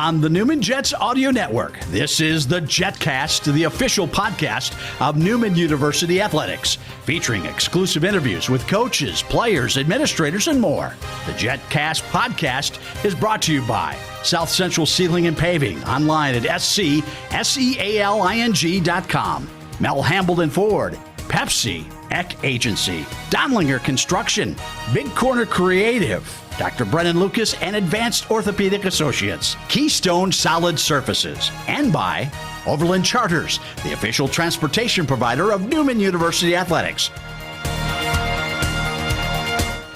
On the Newman Jets Audio Network, this is the Jetcast, the official podcast of Newman University Athletics, featuring exclusive interviews with coaches, players, administrators, and more. The Jetcast podcast is brought to you by South Central Sealing and Paving, online at SCSEALING.com. Mel Hambledon Ford, Pepsi, Eck Agency, Donlinger Construction, Big Corner Creative, Dr. Brennan Lucas and Advanced Orthopedic Associates, Keystone Solid Surfaces, and by Overland Charters, the official transportation provider of Newman University Athletics.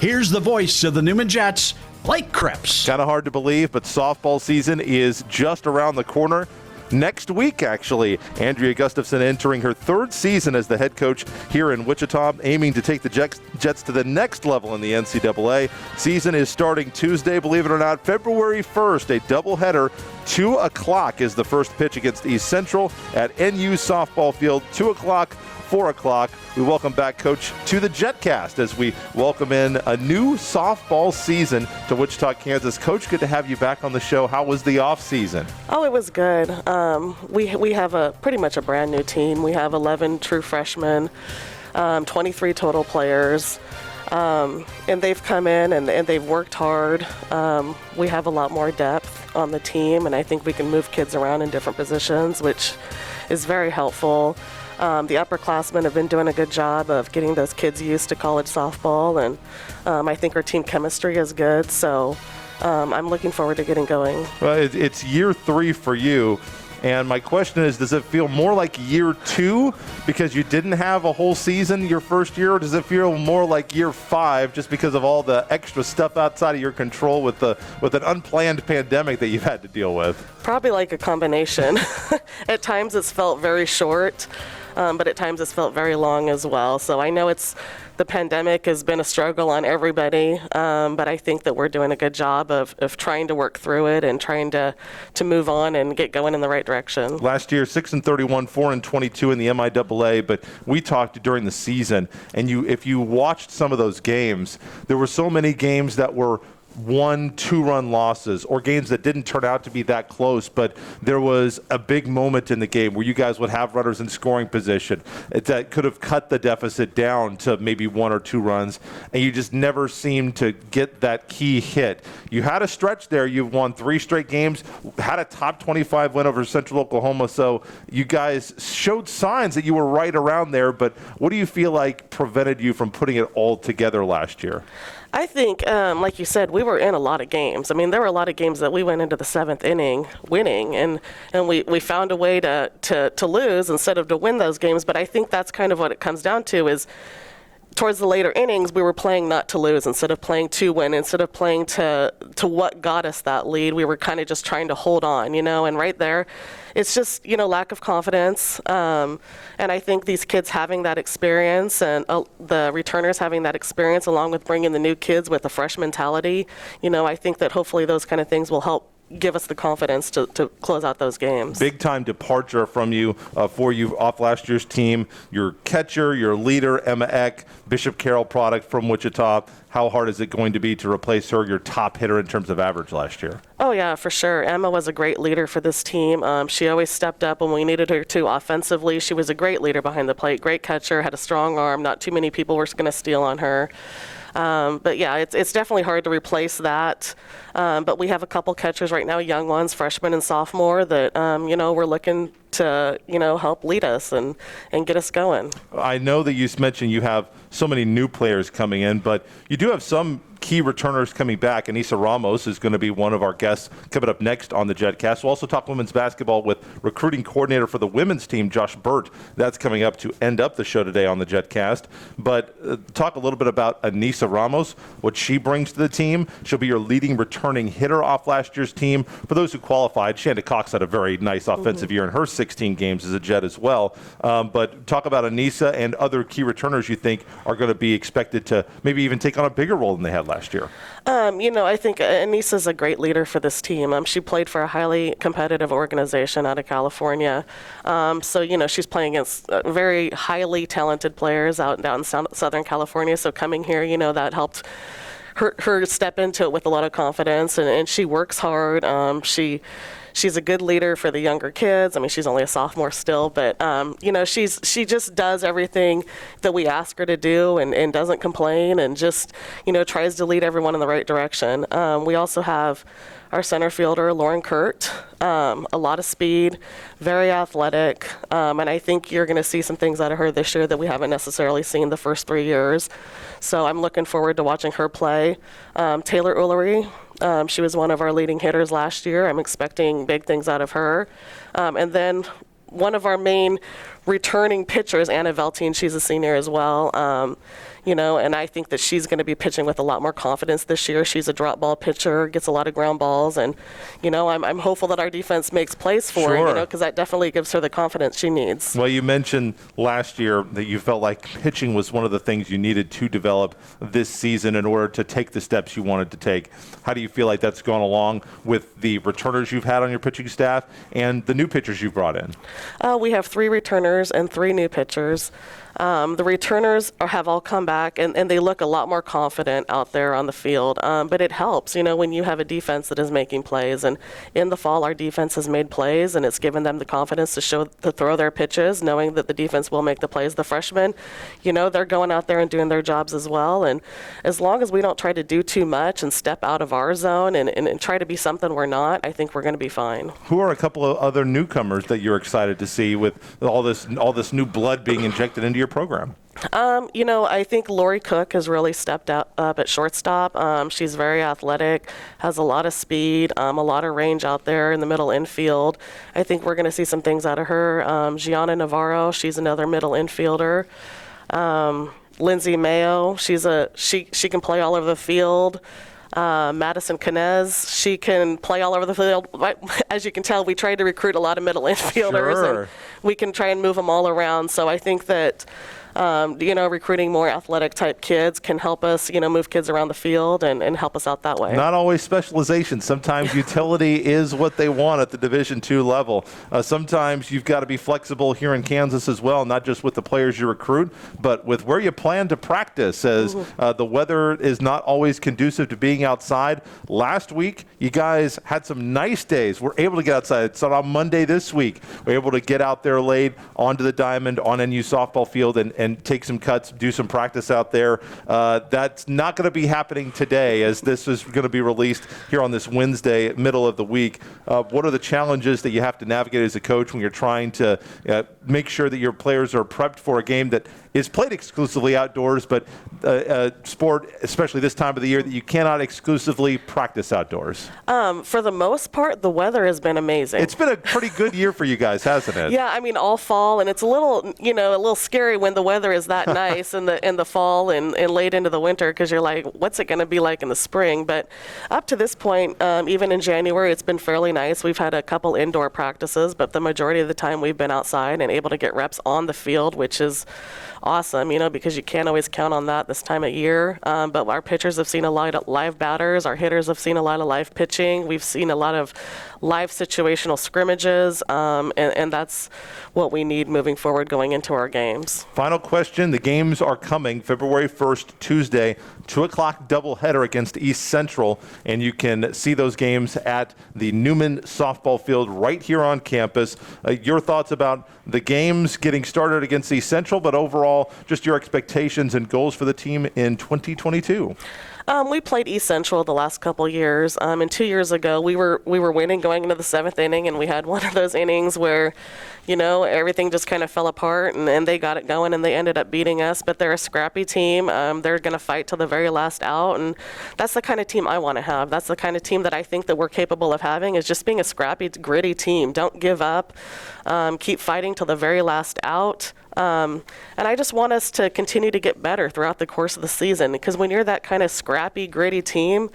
Here's the voice of the Newman Jets, Blake Cripps. Kind of hard to believe, but softball season is just around the corner. Next week, actually, Andrea Gustafson entering her third season as the head coach here in Wichita, aiming to take the Jets to the next level in the NCAA. Season is starting Tuesday, believe it or not, February 1st, a doubleheader. 2 o'clock is the first pitch against East Central at NU softball field, 2 o'clock. 4 o'clock. We welcome back, Coach, to the Jetcast as we welcome in a new softball season to Wichita, Kansas. Coach, good to have you back on the show. How was the off season? Oh, it was good. We have pretty much a brand new team. We have 11 true freshmen, 23 total players, and they've come in and they've worked hard. We have a lot more depth on the team, and I think we can move kids around in different positions, which is very helpful. The upperclassmen have been doing a good job of getting those kids used to college softball, and I think our team chemistry is good, so I'm looking forward to getting going. Well, it's year 3 for you, and my question is, does it feel more like year 2 because you didn't have a whole season your first year, or does it feel more like year 5 just because of all the extra stuff outside of your control with an unplanned pandemic that you've had to deal with? Probably like a combination. At times it's felt very short. But at times it's felt very long as well. So I know the pandemic has been a struggle on everybody, but I think that we're doing a good job of trying to work through it and trying to move on and get going in the right direction. Last year, 6-31, 4-22 in the MIAA, but we talked during the season, and if you watched some of those games, there were so many games that were 1-2-run losses or games that didn't turn out to be that close, but there was a big moment in the game where you guys would have runners in scoring position that could have cut the deficit down to maybe 1 or 2 runs, and you just never seemed to get that key hit. You had a stretch there. You've won 3 straight games, had a top 25 win over Central Oklahoma, so you guys showed signs that you were right around there, but what do you feel like prevented you from putting it all together last year? I think, like you said, we were in a lot of games. I mean, there were a lot of games that we went into the 7th inning winning, and we found a way to lose instead of to win those games. But I think that's kind of what it comes down to is towards the later innings, we were playing not to lose instead of playing to win, instead of playing to what got us that lead. We were kind of just trying to hold on, and right there, it's just, lack of confidence. And I think these kids having that experience and the returners having that experience along with bringing the new kids with a fresh mentality, I think that hopefully those kind of things will help give us the confidence to close out those games. Big time departure from you for you off last year's team. Your catcher, your leader, Emma Eck, Bishop Carroll product from Wichita. How hard is it going to be to replace her, your top hitter in terms of average last year? Oh, yeah, for sure. Emma was a great leader for this team. She always stepped up when we needed her to offensively. She was a great leader behind the plate, great catcher, had a strong arm. Not too many people were going to steal on her. But yeah, it's definitely hard to replace that. But we have a couple catchers right now, young ones, freshman and sophomore, that, we're looking to, help lead us and get us going. I know that you mentioned you have so many new players coming in, but you do have some key returners coming back. Anissa Ramos is going to be one of our guests coming up next on the Jetcast. We'll also talk women's basketball with recruiting coordinator for the women's team, Josh Burt. That's coming up to end up the show today on the Jetcast. But talk a little bit about Anissa Ramos, what she brings to the team. She'll be your leading returning hitter off last year's team. For those who qualified, Shanda Cox had a very nice offensive year in her 16 games as a Jet as well. But talk about Anissa and other key returners you think are going to be expected to maybe even take on a bigger role than they had last year. I think Anissa's a great leader for this team. She played for a highly competitive organization out of California. She's playing against very highly talented players out in Southern California. So coming here, that helped her step into it with a lot of confidence, and she works hard. She's a good leader for the younger kids. I mean, she's only a sophomore still, but she just does everything that we ask her to do, and doesn't complain, and just tries to lead everyone in the right direction. We also have our center fielder, Lauren Kurt, a lot of speed, very athletic, and I think you're going to see some things out of her this year that we haven't necessarily seen the first 3 years. So I'm looking forward to watching her play. Taylor Ullery, she was one of our leading hitters last year. I'm expecting big things out of her. And then one of our main returning pitchers, Anna Veltine, she's a senior as well. And I think that she's going to be pitching with a lot more confidence this year. She's a drop ball pitcher, gets a lot of ground balls, and I'm hopeful that our defense makes plays for her, because that definitely gives her the confidence she needs. Well, you mentioned last year that you felt like pitching was one of the things you needed to develop this season in order to take the steps you wanted to take. How do you feel like that's gone along with the returners you've had on your pitching staff and the new pitchers you've brought in? We have 3 returners and 3 new pitchers. The returners have all come back, and they look a lot more confident out there on the field. But it helps, when you have a defense that is making plays. And in the fall, our defense has made plays, and it's given them the confidence to throw their pitches, knowing that the defense will make the plays. The freshmen, they're going out there and doing their jobs as well. And as long as we don't try to do too much and step out of our zone and try to be something we're not, I think we're going to be fine. Who are a couple of other newcomers that you're excited to see with all this new blood being injected into your program? I think Lori Cook has really stepped up at shortstop. She's very athletic, has a lot of speed, a lot of range out there in the middle infield. I think we're going to see some things out of her. Gianna Navarro, she's another middle infielder. Lindsay Mayo, she can play all over the field. Madison Canez, she can play all over the field. As you can tell, we tried to recruit a lot of middle infielders, and we can try and move them all around. So I think that recruiting more athletic type kids can help us, move kids around the field and help us out that way. Not always specialization. Sometimes utility is what they want at the Division II level. Sometimes you've got to be flexible here in Kansas as well, not just with the players you recruit, but with where you plan to practice, as the weather is not always conducive to being outside. Last week, you guys had some nice days. We're able to get outside. It's on Monday this week. We're able to get out there late onto the diamond on NU softball field and take some cuts, do some practice out there. That's not going to be happening today, as this is going to be released here on this Wednesday, middle of the week. What are the challenges that you have to navigate as a coach when you're trying to make sure that your players are prepped for a game that is played exclusively outdoors, but a sport, especially this time of the year, that you cannot exclusively practice outdoors? For the most part, the weather has been amazing. It's been a pretty good year for you guys, hasn't it? Yeah, I mean, all fall, and it's a little scary when the weather is that nice in the fall and late into the winter, because you're like, what's it going to be like in the spring? But up to this point, even in January, it's been fairly nice. We've had a couple indoor practices, but the majority of the time we've been outside and able to get reps on the field, which is awesome, because you can't always count on that this time of year. But our pitchers have seen a lot of live batters. Our hitters have seen a lot of live pitching. We've seen a lot of live situational scrimmages, and that's what we need moving forward going into our games. Final question. The games are coming February 1st, Tuesday, 2 o'clock doubleheader against East Central, and you can see those games at the Newman softball field right here on campus. Your thoughts about the games getting started against East Central, but overall, just your expectations and goals for the team in 2022. We played East Central the last couple years, and 2 years ago we were winning going into the 7th inning, and we had one of those innings where, everything just kind of fell apart, and they got it going, and they ended up beating us. But they're a scrappy team. They're going to fight till the very last out, and that's the kind of team I want to have. That's the kind of team that I think that we're capable of having, is just being a scrappy, gritty team. Don't give up. Keep fighting till the very last out. And I just want us to continue to get better throughout the course of the season, because when you're that kind of scrappy, gritty team,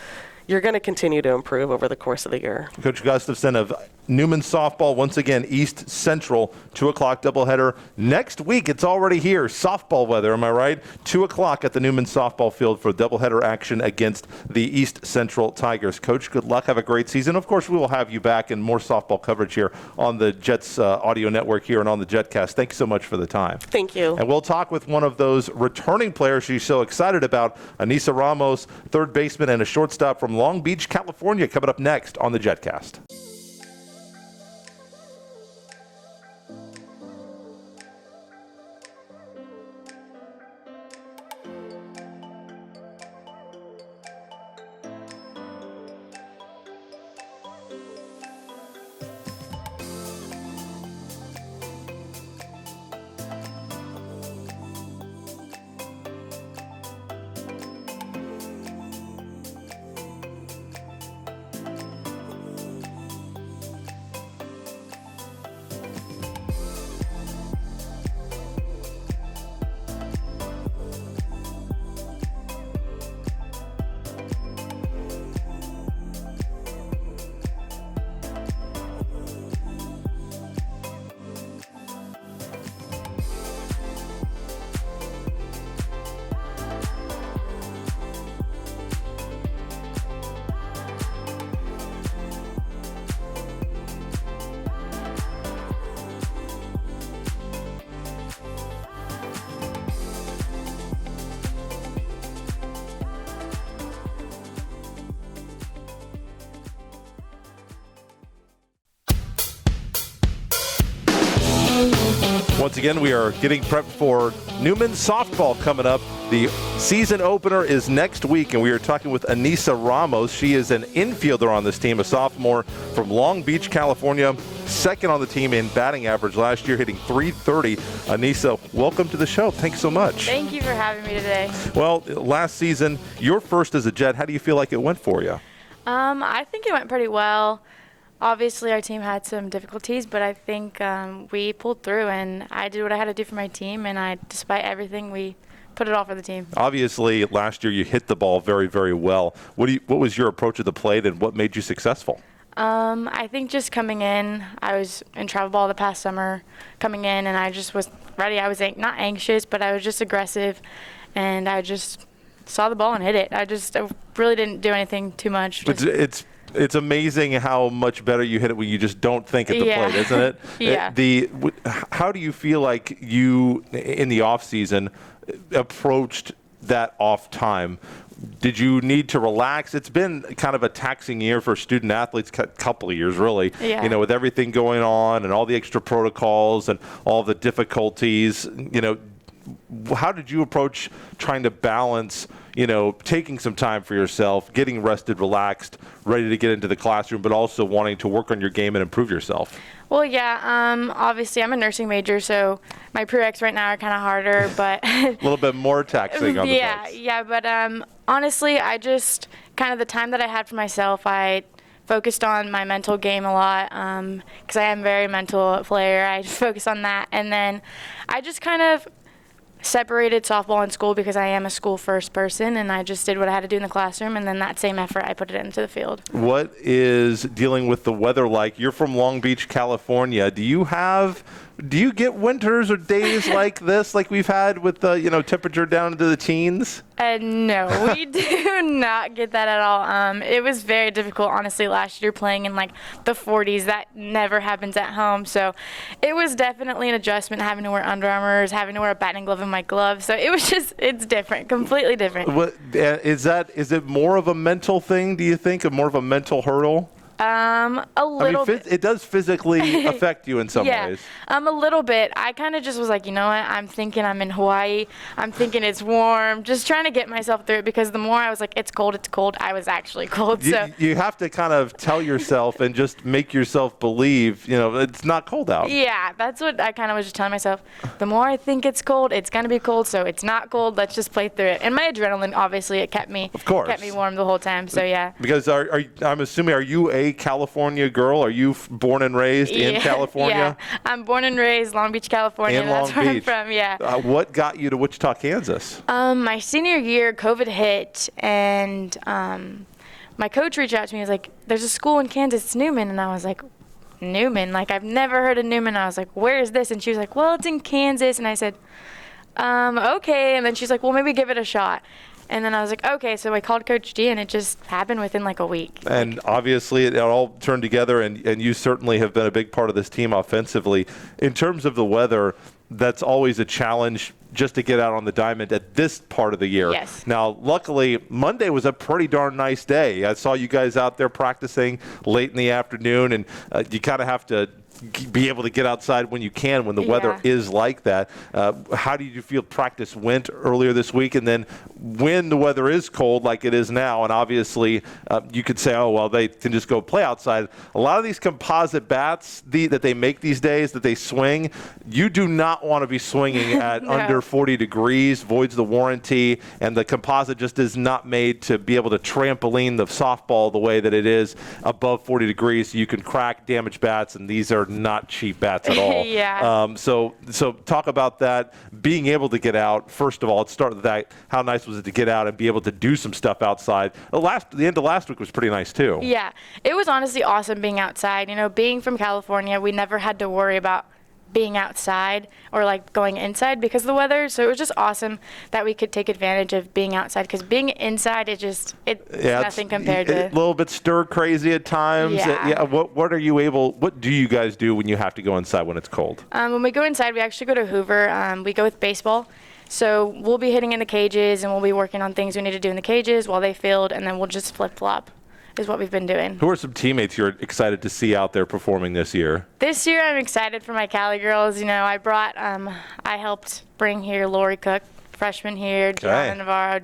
you're going to continue to improve over the course of the year. Coach Gustafson, of Newman softball, once again, East Central, 2 o'clock doubleheader. Next week, it's already here. Softball weather, am I right? 2 o'clock at the Newman softball field for doubleheader action against the East Central Tigers. Coach, good luck. Have a great season. Of course, we will have you back and more softball coverage here on the Jets audio network here and on the Jetcast. Thank you so much for the time. Thank you. And we'll talk with one of those returning players she's so excited about, Anissa Ramos, third baseman and a shortstop from Long Beach, California, coming up next on the Jetcast. Once again, we are getting prepped for Newman softball coming up. The season opener is next week, and we are talking with Anissa Ramos. She is an infielder on this team, a sophomore from Long Beach, California, second on the team in batting average last year, hitting .330. Anissa, welcome to the show. Thanks so much. Thank you for having me today. Well, last season, your first as a Jet, how do you feel like it went for you? I think it went pretty well. Obviously, our team had some difficulties, but I think we pulled through, and I did what I had to do for my team, and despite everything, we put it all for the team. Obviously, last year you hit the ball very, very well. What was your approach of the plate, and what made you successful? I think just coming in, I was in travel ball the past summer, coming in, and I just was ready. I was not anxious, but I was just aggressive, and I just saw the ball and hit it. I really didn't do anything too much. It's amazing how much better you hit it when you just don't think at the plate, isn't it? Yeah. How do you feel like you, in the off season, approached that off time? Did you need to relax? It's been kind of a taxing year for student athletes, couple of years really, with everything going on and all the extra protocols and all the difficulties. How did you approach trying to balance, taking some time for yourself, getting rested, relaxed, ready to get into the classroom, but also wanting to work on your game and improve yourself? Well, yeah, obviously I'm a nursing major, so my prereqs right now are kind of harder, but a little bit more taxing on the folks. Yeah, but honestly, I just kind of the time that I had for myself, I focused on my mental game a lot because I am a very mental player. I focused on that, and then I just kind of separated softball and school because I am a school first person, and I just did what I had to do in the classroom, and then that same effort I put it into the field. What is dealing with the weather like? You're from Long Beach, California. Do you get winters or days like this, like we've had with the temperature down into the teens? No, we do not get that at all. It was very difficult, honestly, last year playing in like the 40s. That never happens at home. So it was definitely an adjustment having to wear Under Armours, having to wear a batting glove in my glove. So it was it's different, completely different. Is it more of a mental thing, do you think, more of a mental hurdle? A little bit. It does physically affect you in some ways. A little bit. I kind of just was like, you know what? I'm thinking I'm in Hawaii. I'm thinking it's warm. Just trying to get myself through it because the more I was like, it's cold, I was actually cold. You have to kind of tell yourself and just make yourself believe, it's not cold out. Yeah, that's what I kind of was just telling myself. The more I think it's cold, it's going to be cold, so it's not cold. Let's just play through it. And my adrenaline, obviously, it kept me warm the whole time, so yeah. Because I'm assuming, are you a California girl? Are you born and raised in California? Yeah, I'm born and raised Long Beach, California. That's where I'm from, yeah. What got you to Wichita, Kansas? My senior year, COVID hit, and my coach reached out to me. He was like, there's a school in Kansas, it's Newman. And I was like, Newman? Like, I've never heard of Newman. I was like, where is this? And she was like, well, it's in Kansas. And I said, okay. And then she's like, well, maybe give it a shot. And then I was like, okay. So I called Coach D, and it just happened within like a week. And obviously it all turned together, and you certainly have been a big part of this team offensively. In terms of the weather, that's always a challenge just to get out on the diamond at this part of the year. Yes. Now, luckily, Monday was a pretty darn nice day. I saw you guys out there practicing late in the afternoon, and you kind of have to be able to get outside when you can when the weather is like that. How do you feel practice went earlier this week? And then when the weather is cold like it is now, and obviously you could say, oh, well, they can just go play outside. A lot of these composite bats that they make these days that they swing, you do not want to be swinging at under 40 degrees, voids the warranty, and the composite just is not made to be able to trampoline the softball the way that it is above 40 degrees. So you can crack, damage bats, and these are not cheap bats at all. So talk about that, being able to get out. First of all, let's start with that. How nice was it to get out and be able to do some stuff outside? The end of last week was pretty nice too. Yeah, it was honestly awesome being outside. You know, being from California, we never had to worry about being outside or like going inside because of the weather. So it was just awesome that we could take advantage of being outside, because being inside, it's nothing compared to. A little bit stir crazy at times. What do you guys do when you have to go inside when it's cold? When we go inside, we actually go to Hoover. We go with baseball. So we'll be hitting in the cages, and we'll be working on things we need to do in the cages while they field, and then we'll just flip-flop is what we've been doing. Who are some teammates you're excited to see out there performing this year? This year I'm excited for my Cali girls. You know, I helped bring here Lori Cook, freshman here, Gianna Navarro.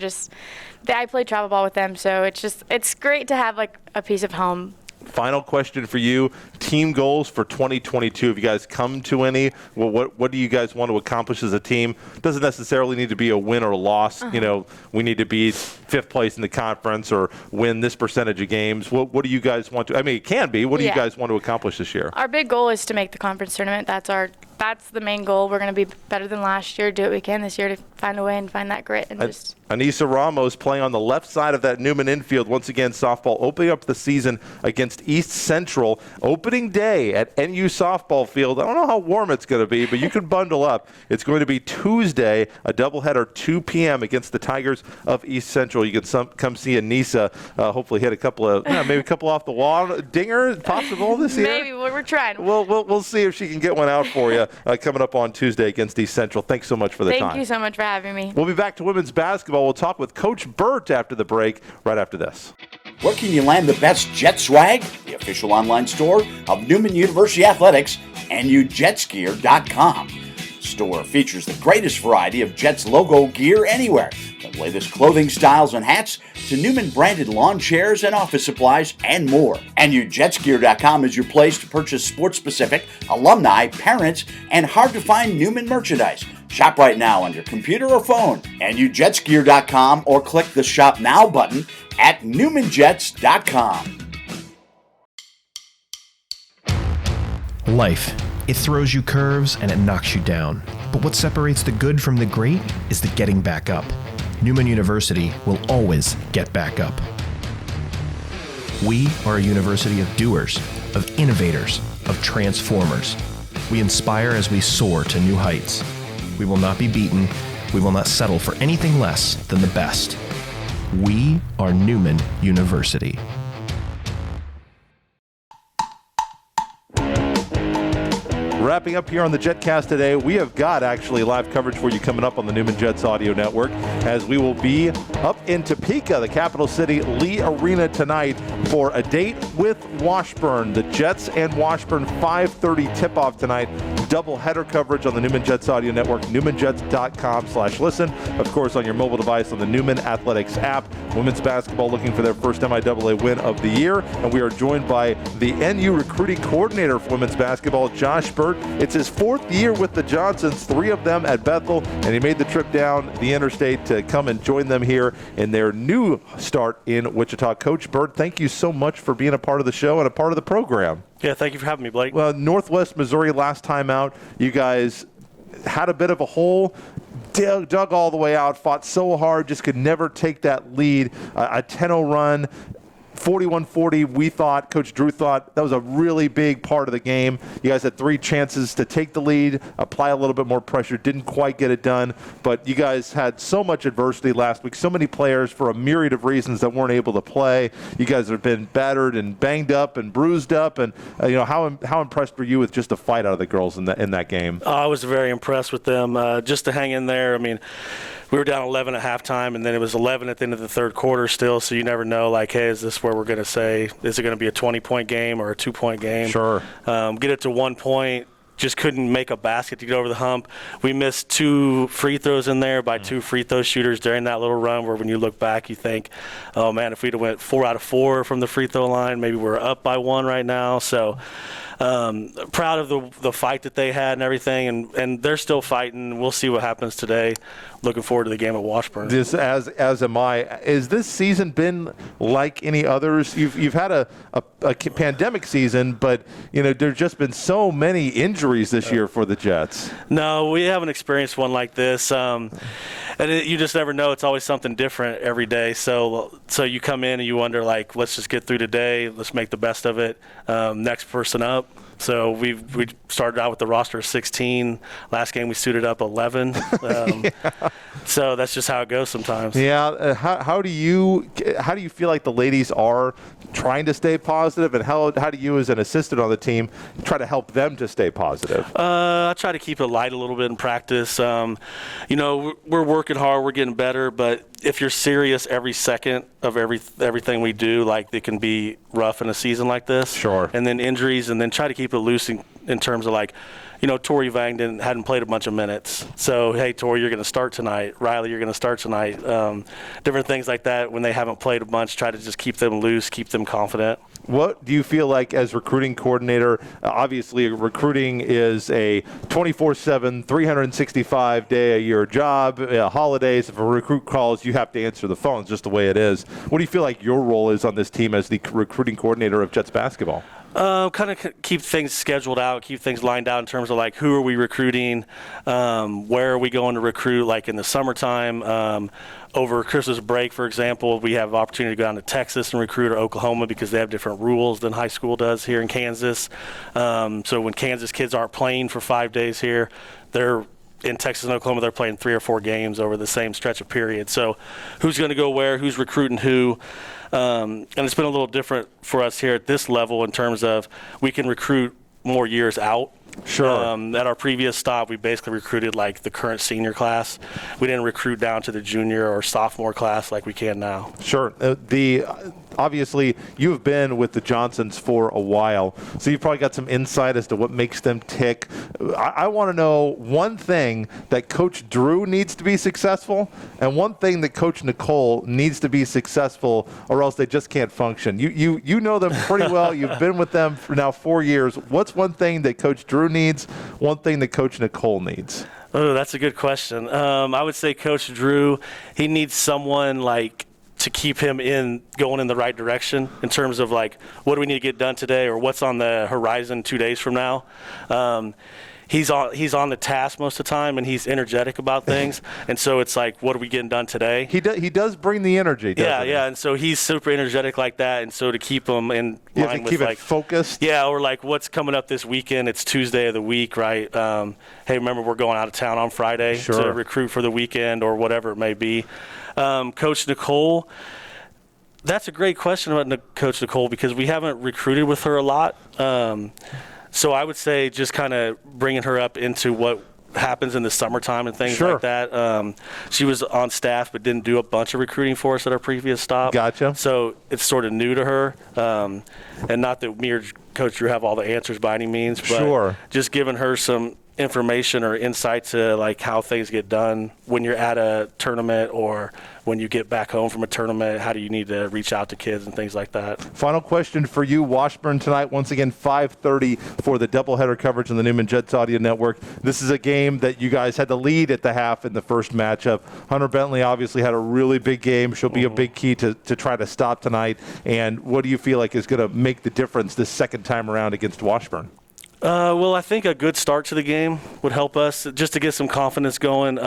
I play travel ball with them, so it's great to have like a piece of home. Final question for you. Team goals for 2022. Have you guys come to any? Well, what do you guys want to accomplish as a team? Doesn't necessarily need to be a win or a loss. You know, we need to be 5th place in the conference or win this percentage of games. What do you guys want to? I mean, it can be. What do you guys want to accomplish this year? Our big goal is to make the conference tournament. That's the main goal. We're going to be better than last year. Do what we can this year to find a way and find that grit and just. Anissa Ramos playing on the left side of that Newman infield. Once again, softball opening up the season against East Central. Opening day at NU softball field. I don't know how warm it's going to be, but you can bundle up. It's going to be Tuesday, a doubleheader, 2 p.m. against the Tigers of East Central. You can come see Anissa. Hopefully hit a couple of, maybe a couple off the wall. Dinger, possible this year? Maybe. We're trying. We'll see if she can get one out for you coming up on Tuesday against East Central. Thanks so much for the time. Thank you so much for having me. We'll be back to women's basketball. We'll talk with Coach Burt after the break, right after this. Where can you land the best Jet swag? The official online store of Newman University Athletics, NUJetsgear.com. The store features the greatest variety of Jets logo gear anywhere, from latest clothing styles and hats to Newman-branded lawn chairs and office supplies and more. NUJetsgear.com is your place to purchase sports-specific, alumni, parents, and hard-to-find Newman merchandise. Shop right now on your computer or phone. NUJetsgear.com or click the Shop Now button at NewmanJets.com. Life. It throws you curves and it knocks you down. But what separates the good from the great is the getting back up. Newman University will always get back up. We are a university of doers, of innovators, of transformers. We inspire as we soar to new heights. We will not be beaten. We will not settle for anything less than the best. We are Newman University. Wrapping up here on the Jetcast today, we have got actually live coverage for you coming up on the Newman Jets Audio Network, as we will be up in Topeka, the capital city, Lee Arena tonight for a date with Washburn. The Jets and Washburn 5:30 tip-off tonight. Double header coverage on the Newman Jets Audio Network, newmanjets.com/listen. Of course, on your mobile device on the Newman Athletics app. Women's basketball looking for their first MIAA win of the year, and we are joined by the NU recruiting coordinator for women's basketball, Josh Burt. It's his 4th year with the Johnsons, 3 of them at Bethel, and he made the trip down the interstate to come and join them here in their new start in Wichita. Coach Burt, thank you so much for being a part of the show and a part of the program. Yeah, thank you for having me, Blake. Well, Northwest Missouri last time out, you guys had a bit of a hole, dug all the way out, fought so hard, just could never take that lead. A 10-0 run. 41-40, we thought, Coach Drew thought, that was a really big part of the game. You guys had 3 chances to take the lead, apply a little bit more pressure, didn't quite get it done, but you guys had so much adversity last week, so many players for a myriad of reasons that weren't able to play. You guys have been battered and banged up and bruised up, and how impressed were you with just the fight out of the girls in that game? I was very impressed with them, just to hang in there. I mean, we were down 11 at halftime, and then it was 11 at the end of the third quarter still, so you never know, like, hey, is this where we're going to say, is it going to be a 20-point game or a 2-point game? Sure. Get it to 1 point. Just couldn't make a basket to get over the hump. We missed 2 free throws in there by 2 free throw shooters during that little run where when you look back, you think, oh, man, if we'd have went 4 out of 4 from the free throw line, maybe we're up by 1 right now. So proud of the fight that they had and everything, and they're still fighting. We'll see what happens today. Looking forward to the game at Washburn. This, as am I. Has this season been like any others? You've had a pandemic season, but there's just been so many injuries this year for the Jets. No, we haven't experienced one like this, and you just never know. It's always something different every day. So you come in and you wonder, like, let's just get through today. Let's make the best of it. Next person up. So we started out with the roster of 16. Last game we suited up 11. So that's just how it goes sometimes. Yeah. How do you feel like the ladies are trying to stay positive, and how do you, as an assistant on the team, try to help them to stay positive? I try to keep it light a little bit in practice. We're working hard. We're getting better, but if you're serious every second of everything we do, like, it can be rough in a season like this. Sure. And then injuries, and then try to keep it loose in terms of, like, Tori Vang hadn't played a bunch of minutes. So, hey, Tori, you're going to start tonight. Riley, you're going to start tonight. Different things like that when they haven't played a bunch, try to just keep them loose, keep them confident. What do you feel like as recruiting coordinator? Obviously, recruiting is a 24/7, 365-day-a-year job. Holidays, if a recruit calls, you have to answer the phone. It's just the way it is. What do you feel like your role is on this team as the recruiting coordinator of Jets basketball? Kind of keep things scheduled out, keep things lined out in terms of, like, who are we recruiting, where are we going to recruit, like, in the summertime. Over Christmas break, for example, we have opportunity to go down to Texas and recruit, or Oklahoma, because they have different rules than high school does here in Kansas. So when Kansas kids aren't playing for 5 days here, they're in Texas and Oklahoma, they're playing 3 or 4 games over the same stretch of period. So who's going to go where, who's recruiting who. And it's been a little different for us here at this level in terms of we can recruit more years out. Sure. At our previous stop, we basically recruited, like, the current senior class. We didn't recruit down to the junior or sophomore class like we can now. Sure. Obviously, you have been with the Johnsons for a while, so you've probably got some insight as to what makes them tick. I want to know one thing that Coach Drew needs to be successful, and one thing that Coach Nicole needs to be successful, or else they just can't function. You know them pretty well. You've been with them for now 4 years. What's one thing that Coach Drew needs, one thing that Coach Nicole needs? Oh, that's a good question. I would say Coach Drew, he needs someone, like, to keep him going in the right direction in terms of, like, what do we need to get done today, or what's on the horizon 2 days from now. He's on the task most of the time, and he's energetic about things. And so it's like, what are we getting done today? He does bring the energy, doesn't he? Yeah, and so he's super energetic like that, and so to keep him in you have line to with, keep like, it focused. Yeah, or like what's coming up this weekend. It's Tuesday of the week, right? Hey, remember we're going out of town on Friday to recruit for the weekend or whatever it may be. Coach Nicole, that's a great question about Coach Nicole, because we haven't recruited with her a lot. So I would say just kind of bringing her up into what happens in the summertime and things like that. She was on staff but didn't do a bunch of recruiting for us at our previous stop. Gotcha. So it's sort of new to her. And not that me or Coach Drew have all the answers by any means, but just giving her some information or insight to, like, how things get done when you're at a tournament or when you get back home from a tournament. How do you need to reach out to kids and things like that? Final question for you. Washburn tonight, once again, 5:30 for the doubleheader coverage on the Newman Jets Audio Network. This is a game that you guys had the lead at the half in the first matchup. Hunter Bentley obviously had a really big game. She'll be a big key to try to stop tonight. And what do you feel like is going to make the difference this second time around against Washburn? Well, I think a good start to the game would help us just to get some confidence going.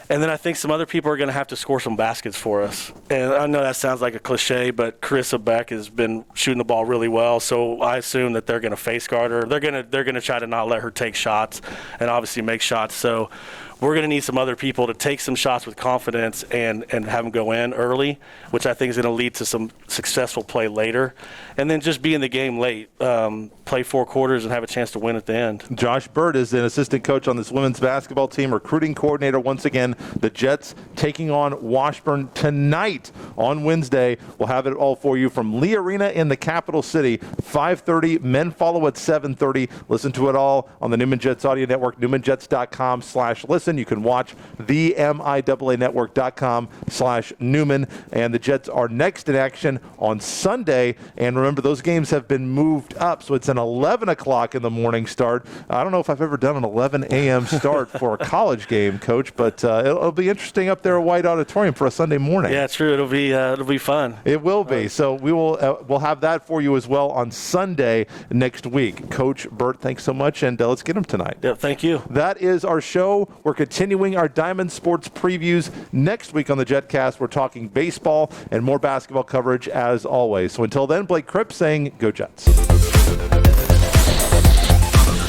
And then I think some other people are going to have to score some baskets for us. And I know that sounds like a cliche, but Carissa Beck has been shooting the ball really well. So I assume that they're going to face guard her. They're going to try to not let her take shots and obviously make shots. So we're going to need some other people to take some shots with confidence and have them go in early, which I think is going to lead to some successful play later. And then just be in the game late, play 4 quarters and have a chance to win at the end. Josh Burt is an assistant coach on this women's basketball team, recruiting coordinator. Once again, the Jets taking on Washburn tonight on Wednesday. We'll have it all for you from Lee Arena in the capital city, 5:30. Men follow at 7:30. Listen to it all on the Newman Jets Audio Network, newmanjets.com/listen. You can watch the MIAAnetwork.com/Newman. And the Jets are next in action on Sunday. And remember, those games have been moved up, so it's an 11 o'clock in the morning start. I don't know if I've ever done an 11 a.m. start for a college game, Coach, but it'll be interesting up there at White Auditorium for a Sunday morning. Yeah, it's true. It'll be fun. It will be. So we'll have that for you as well on Sunday next week. Coach Burt, thanks so much, and let's get him tonight. Yeah, thank you. That is our show. We're continuing our Diamond Sports previews. Next week on the Jetcast, we're talking baseball and more basketball coverage as always. So until then, Blake Cripps saying, go Jets.